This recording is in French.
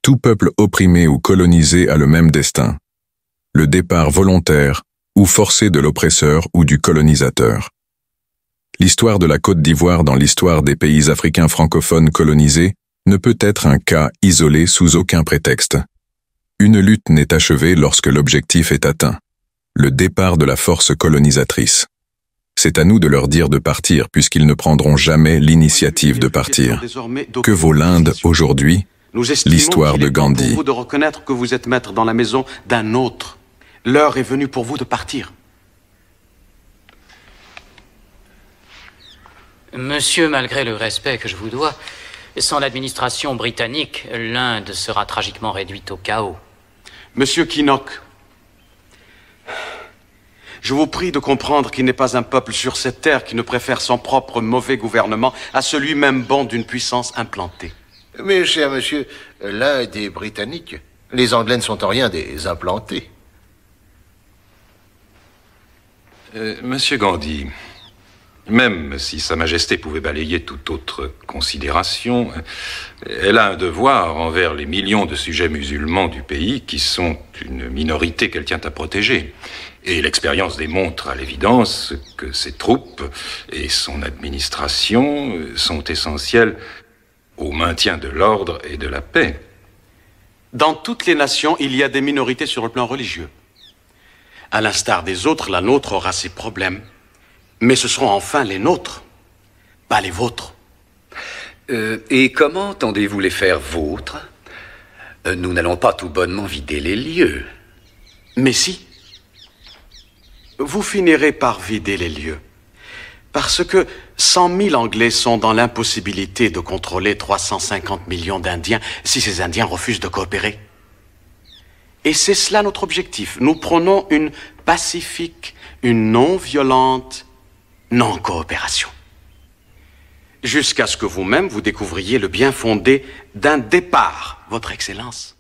Tout peuple opprimé ou colonisé a le même destin. Le départ volontaire ou forcé de l'oppresseur ou du colonisateur. L'histoire de la Côte d'Ivoire dans l'histoire des pays africains francophones colonisés ne peut être un cas isolé sous aucun prétexte. Une lutte n'est achevée lorsque l'objectif est atteint. Le départ de la force colonisatrice. C'est à nous de leur dire de partir puisqu'ils ne prendront jamais l'initiative de partir. Que vaut l'Inde aujourd'hui? L'histoire de Gandhi. Pour vous de reconnaître que vous êtes maître dans la maison d'un autre. L'heure est venue pour vous de partir. Monsieur, malgré le respect que je vous dois, sans l'administration britannique, l'Inde sera tragiquement réduite au chaos. Monsieur Kinnock, je vous prie de comprendre qu'il n'est pas un peuple sur cette terre qui ne préfère son propre mauvais gouvernement à celui même bon d'une puissance implantée. Mais, cher monsieur, l'Inde est britannique. Les Anglais ne sont en rien des implantés. Monsieur Gandhi, même si Sa Majesté pouvait balayer toute autre considération, elle a un devoir envers les millions de sujets musulmans du pays qui sont une minorité qu'elle tient à protéger. Et l'expérience démontre à l'évidence que ses troupes et son administration sont essentielles au maintien de l'ordre et de la paix. Dans toutes les nations, il y a des minorités sur le plan religieux. À l'instar des autres, la nôtre aura ses problèmes. Mais ce seront enfin les nôtres, pas les vôtres. Et comment entendez-vous les faire vôtres? Nous n'allons pas tout bonnement vider les lieux. Mais si. Vous finirez par vider les lieux. Parce que 100 000 Anglais sont dans l'impossibilité de contrôler 350 millions d'Indiens si ces Indiens refusent de coopérer. Et c'est cela notre objectif. Nous prônons une pacifique, une non-violente non-coopération. Jusqu'à ce que vous-même vous découvriez le bien fondé d'un départ, Votre Excellence.